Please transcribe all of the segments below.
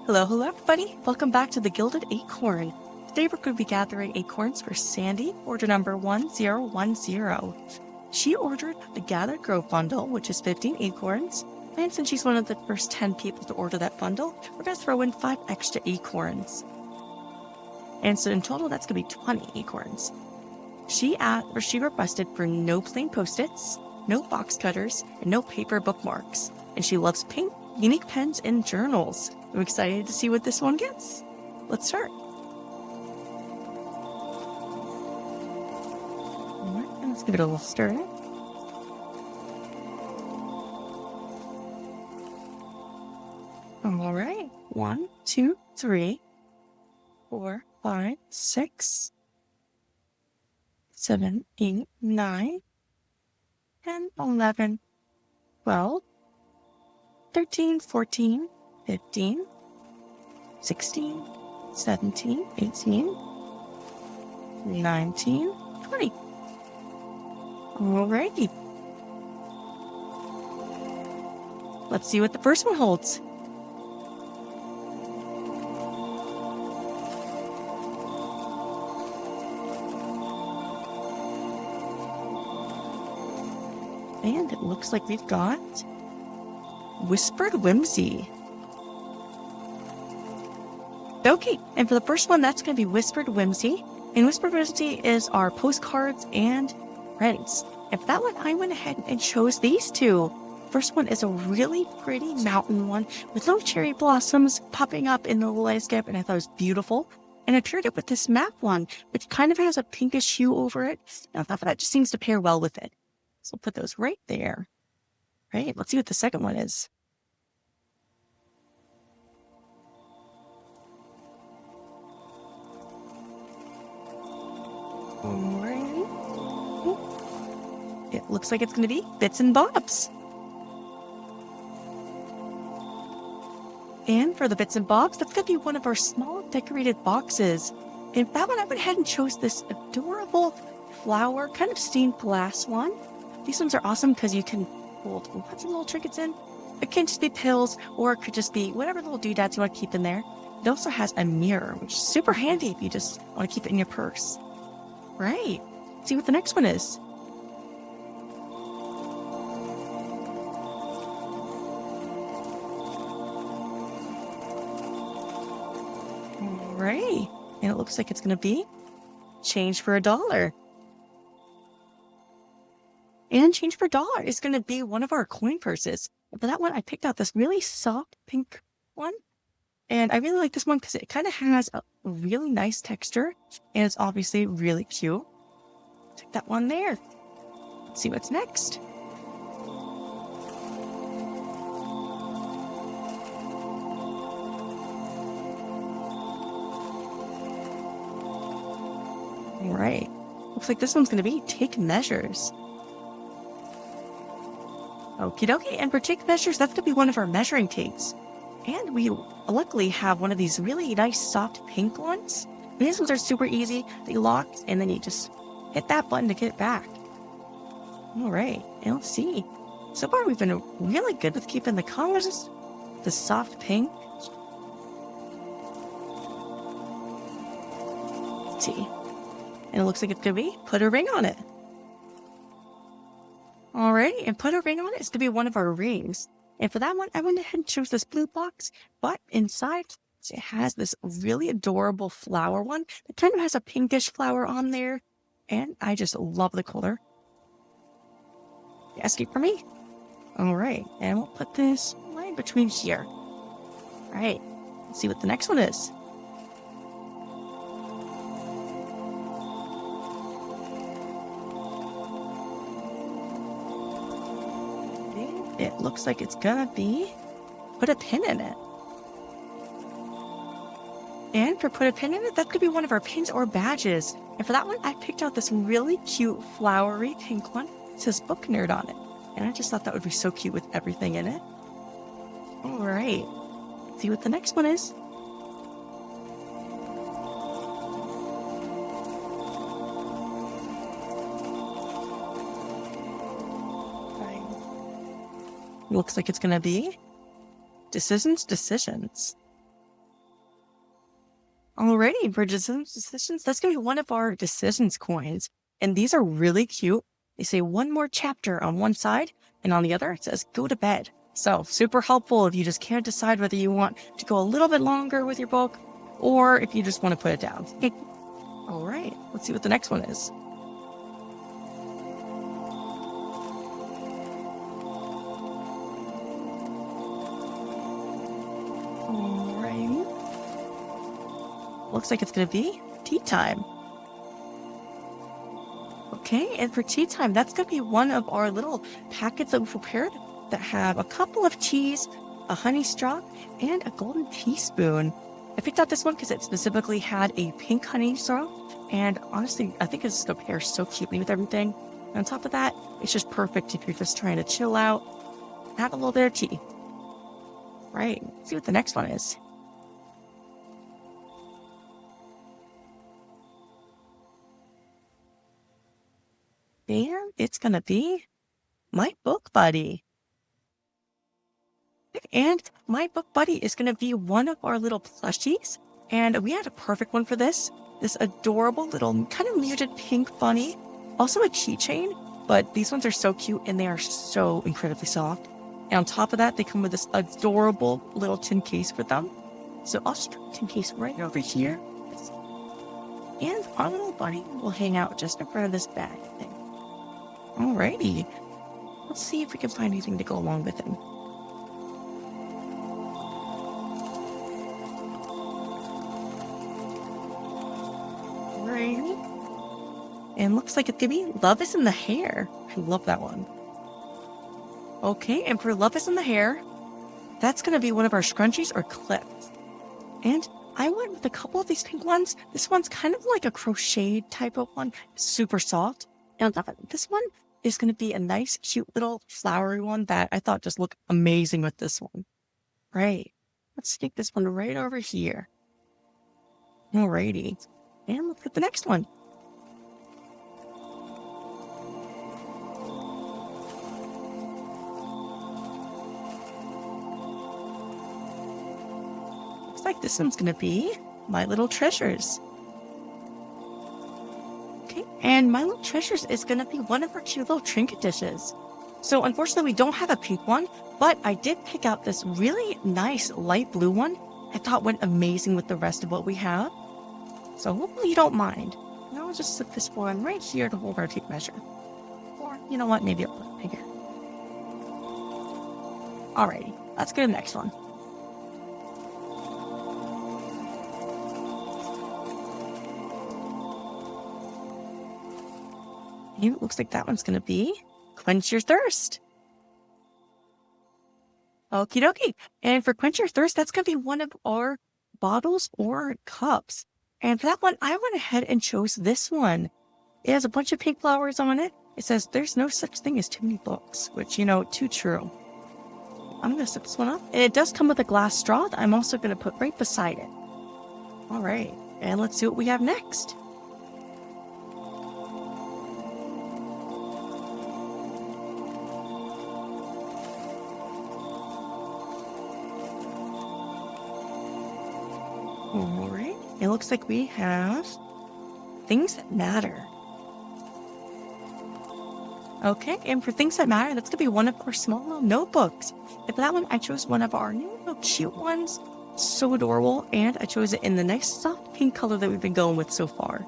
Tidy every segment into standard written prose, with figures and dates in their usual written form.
Hello everybody! Welcome back to the Gilded Acorn. Today we're going to be gathering acorns for Sandy, order number 1010. She ordered the Gathered Grow bundle, which is 15 acorns, and since she's one of the first 10 people to order that bundle, we're going to throw in 5 extra acorns. And so in total that's going to be 20 acorns. She requested for no plain post-its, no box cutters, and no paper bookmarks. And she loves pink, unique pens and journals. I'm excited to see what this one gets. Let's start. Alright, let's give it a little stir. Alright, 1, 2, 3, 4, 5, 6, 7, 8, 9, 10, 11, 12, 13, 14, 15, 16, 17, 18, 19, 20. Alrighty. Let's see what the first one holds. And it looks like we've got Whispered Whimsy. Okay, and for the first one, that's going to be Whispered Whimsy. And Whispered Whimsy is our postcards and prints. And for that one, I went ahead and chose these two. First one is a really pretty mountain one with little cherry blossoms popping up in the landscape, and I thought it was beautiful. And I paired it with this map one, which kind of has a pinkish hue over it. And I thought that just seems to pair well with it. So we'll put those right there. Right, let's see what the second one is. Alright. It looks like it's going to be Bits and Bobs. And for the Bits and Bobs, that's going to be one of our small decorated boxes. And that one, I went ahead and chose this adorable flower, kind of stained glass one. These ones are awesome because you can hold lots of little trinkets in. It can just be pills, or it could just be whatever little doodads you want to keep in there. It also has a mirror, which is super handy if you just want to keep it in your purse. Right. See what the next one is. Alright. And it looks like it's going to be Change for $1. And Change for $1 is going to be one of our coin purses. And for that one, I picked out this really soft pink one. And I really like this one because it kind of has a really nice texture. And it's obviously really cute. Take that one there. Let's see what's next. Alright. Looks like this one's going to be Take Measures. Okie dokie, and for Take Measures, that's going to be one of our measuring tapes. And we luckily have one of these really nice soft pink ones. These ones are super easy. They lock, and then you just hit that button to get it back. Alright, and let's see. So far we've been really good with keeping the colors, the soft pink. Let's see. And it looks like it's going to be Put a Ring on It. Alright, and Put a Ring on It is going to be one of our rings. And for that one, I went ahead and chose this blue box, but inside it has this really adorable flower one that kind of has a pinkish flower on there. And I just love the color. Asking for me. Alright, and we'll put this right between here. Alright, let's see what the next one is. It looks like it's gonna be Put a Pin in It. And for Put a Pin in It, that could be one of our pins or badges. And for that one, I picked out this really cute flowery pink one. It says Book Nerd on it. And I just thought that would be so cute with everything in it. Alright. See what the next one is. Looks like it's going to be Decisions. Alrighty, for decisions, that's going to be one of our decisions coins. And these are really cute. They say one more chapter on one side, and on the other it says go to bed. So super helpful if you just can't decide whether you want to go a little bit longer with your book or if you just want to put it down. All right, let's see what the next one is. All right. Looks like it's going to be tea time. Okay, and for tea time, that's going to be one of our little packets that we prepared that have a couple of teas, a honey straw, and a golden teaspoon. I picked out this one because it specifically had a pink honey straw, and honestly, I think it's going to pair so cutely with everything. And on top of that, it's just perfect if you're just trying to chill out, have a little bit of tea. Right, let's see what the next one is. And it's going to be my book buddy. And my book buddy is going to be one of our little plushies. And we had a perfect one for this. This adorable little kind of muted pink bunny. Also a keychain, but these ones are so cute and they are so incredibly soft. And on top of that, they come with this adorable little tin case for them. So I'll just put the tin case right over here. And our little bunny will hang out just in front of this bag thing. Alrighty. Let's see if we can find anything to go along with him. And looks like it's gonna be Love is in the Hair. I love that one. Okay, and for Love is in the Hair, that's gonna be one of our scrunchies or clips. And I went with a couple of these pink ones. This one's kind of like a crocheted type of one, super soft. And on top of it, this one is gonna be a nice, cute little flowery one that I thought just looked amazing with this one. Right. Let's stick this one right over here. Alrighty. And look at the next one. Looks like this one's going to be My Little Treasures. Okay, and My Little Treasures is going to be one of our cute little trinket dishes. So unfortunately, we don't have a pink one, but I did pick out this really nice light blue one. I thought went amazing with the rest of what we have. So hopefully you don't mind. Now I'll just slip this one right here to hold our tape measure. Or, you know what, maybe a little bigger. Alrighty, let's go to the next one. And it looks like that one's going to be Quench Your Thirst. Okie dokie. And for Quench Your Thirst, that's going to be one of our bottles or cups. And for that one, I went ahead and chose this one. It has a bunch of pink flowers on it. It says, there's no such thing as too many books, which, too true. I'm going to sip this one up. And it does come with a glass straw that I'm also going to put right beside it. All right. And let's see what we have next. All right. It looks like we have Things That Matter. Okay, and for Things That Matter, that's going to be one of our small little notebooks. And for that one, I chose one of our new little cute ones. So adorable. And I chose it in the nice soft pink color that we've been going with so far.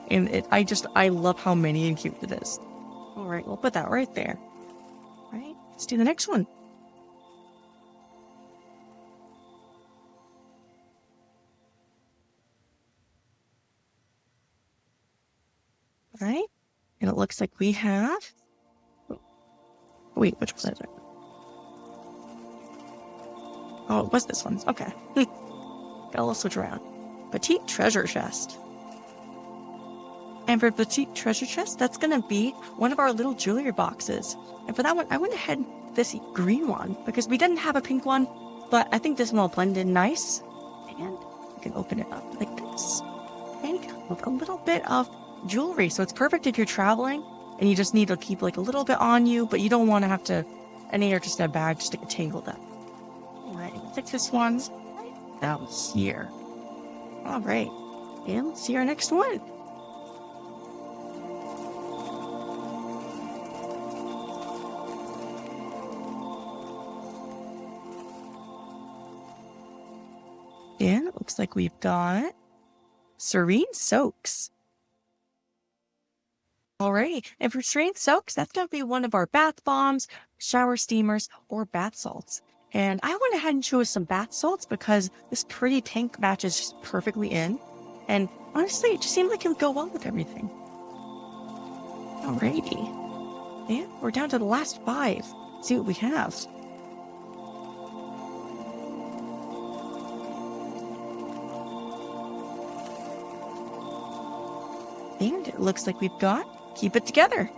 And I love how mini and cute it is. All right, we'll put that right there. All right, let's do the next one. All right, and it looks like we have... Wait, which was it? Oh, it was this one. Okay. Got a little switch around. Petite Treasure Chest. And for Petite Treasure Chest, that's going to be one of our little jewelry boxes. And for that one, I went ahead with this green one because we didn't have a pink one, but I think this one will blend in nice. And you can open it up like this. And you can have a little bit of jewelry. So it's perfect if you're traveling and you just need to keep like a little bit on you, but you don't want to have to, you're just in a bag just to get tangled up. All right, take this one right down here. All right. And let's see our next one. And it looks like we've got Serene Soaks. Alrighty, and for Serene Soaks, that's going to be one of our bath bombs, shower steamers, or bath salts. And I went ahead and chose some bath salts because this pretty pink matches just perfectly in. And honestly, it just seemed like it would go well with everything. Alrighty. And we're down to the last 5. Let's see what we have. And it looks like we've got Keep It Together.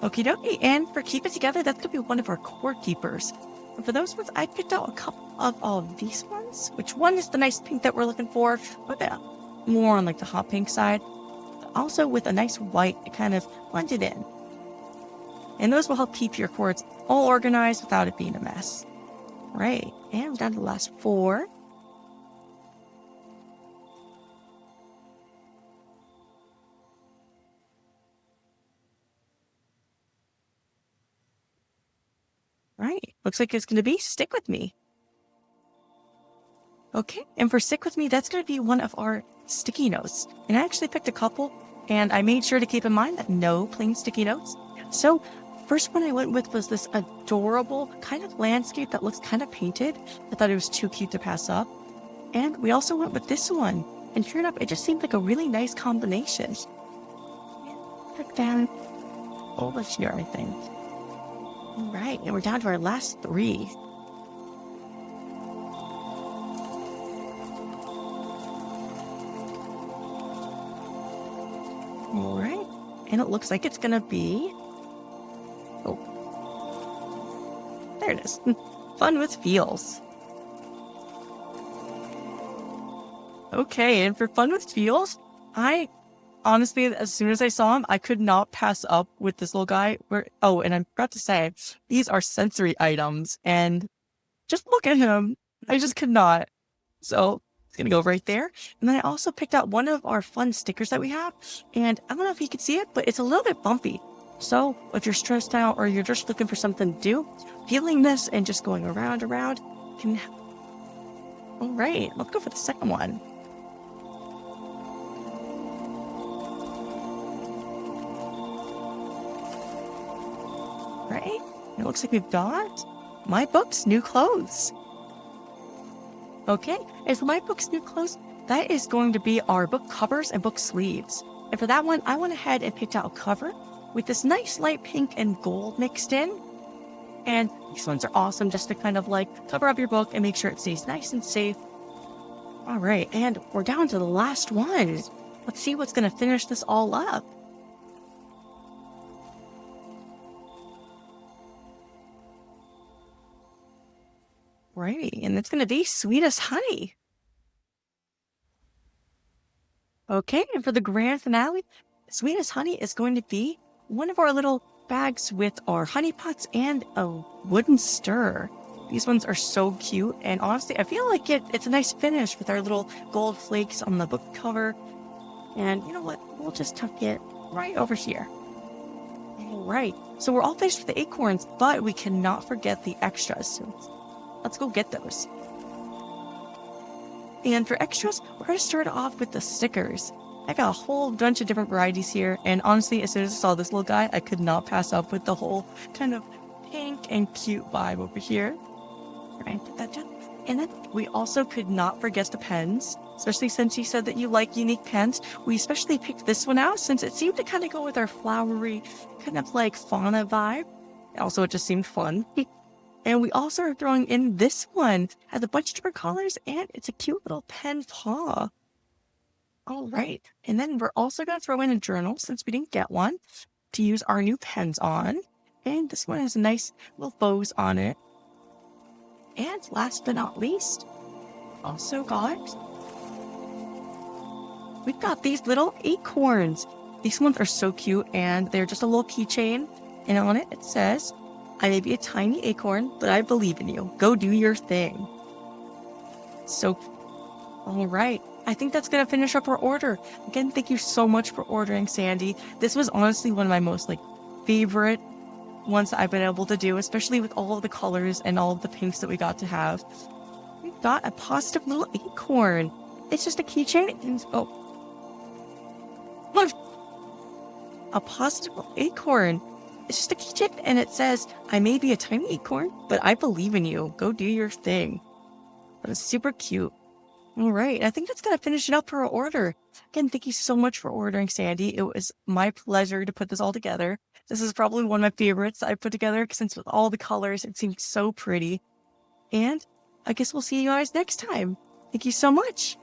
Okie dokie, and for Keep It Together, that's going to be one of our core keepers. And for those ones, I picked out a couple of these ones, which one is the nice pink that we're looking for, but more on like the hot pink side. Also with a nice white to kind of blend it in. And those will help keep your cords all organized without it being a mess. Right, and we're down to the last 4. Right, looks like it's going to be Stick With Me. Okay, and for Stick With Me, that's going to be one of our sticky notes. And I actually picked a couple, and I made sure to keep in mind that no plain sticky notes. So, first one I went with was this adorable kind of landscape that looks kind of painted. I thought it was too cute to pass up. And we also went with this one. And sure enough, it just seemed like a really nice combination. Pick that over here, I think. All right, and we're down to our last 3. All right, and it looks like it's gonna be, oh, there it is. Fun with Feels. Okay, and for Fun with Feels, I honestly, as soon as I saw him, I could not pass up with this little guy. And I forgot to say, these are sensory items, and just look at him. I just could not. So it's gonna go right there. And then I also picked out one of our fun stickers that we have, and I don't know if you can see it, but it's a little bit bumpy. So if you're stressed out or you're just looking for something to do, peeling this and just going around can. All right, let's go for the second one. Right? It looks like we've got My Book's New Clothes. Okay, and for My Book's New Clothes, that is going to be our book covers and book sleeves. And for that one, I went ahead and picked out a cover with this nice light pink and gold mixed in. And these ones are awesome just to kind of like cover up your book and make sure it stays nice and safe. All right, and we're down to the last one. Let's see what's going to finish this all up. Right, and it's going to be Sweet as Honey. Okay, and for the grand finale, Sweet as Honey is going to be one of our little bags with our honey pots and a wooden stir. These ones are so cute, and honestly, I feel like it's a nice finish with our little gold flakes on the book cover. And you know what? We'll just tuck it right over here. All right, so we're all finished with the acorns, but we cannot forget the extras. So let's go get those. And for extras, we're going to start off with the stickers. I got a whole bunch of different varieties here, and honestly, as soon as I saw this little guy, I could not pass up with the whole kind of pink and cute vibe over here. Right, put that down. And then we also could not forget the pens, especially since you said that you like unique pens. We especially picked this one out since it seemed to kind of go with our flowery, kind of like fauna vibe. Also, it just seemed fun. And we also are throwing in this one. It has a bunch of different colors, and it's a cute little pen paw. All right. And then we're also going to throw in a journal, since we didn't get one, to use our new pens on. And this one has a nice little bows on it. And last but not least, we've got these little acorns. These ones are so cute, and they're just a little keychain. And on it, it says, "I may be a tiny acorn, but I believe in you. Go do your thing." So All right. I think that's going to finish up our order. Again, thank you so much for ordering, Sandy. This was honestly one of my most favorite ones that I've been able to do, especially with all of the colors and all of the pinks that we got to have. We got a positive little acorn. It's just a keychain. Oh, look, a positive little acorn. It's just a keychain, and it says, "I may be a tiny acorn, but I believe in you. Go do your thing." That is super cute. All right, I think that's going to finish it up for our order. Again, thank you so much for ordering, Sandy. It was my pleasure to put this all together. This is probably one of my favorites I put together since with all the colors, it seemed so pretty. And I guess we'll see you guys next time. Thank you so much.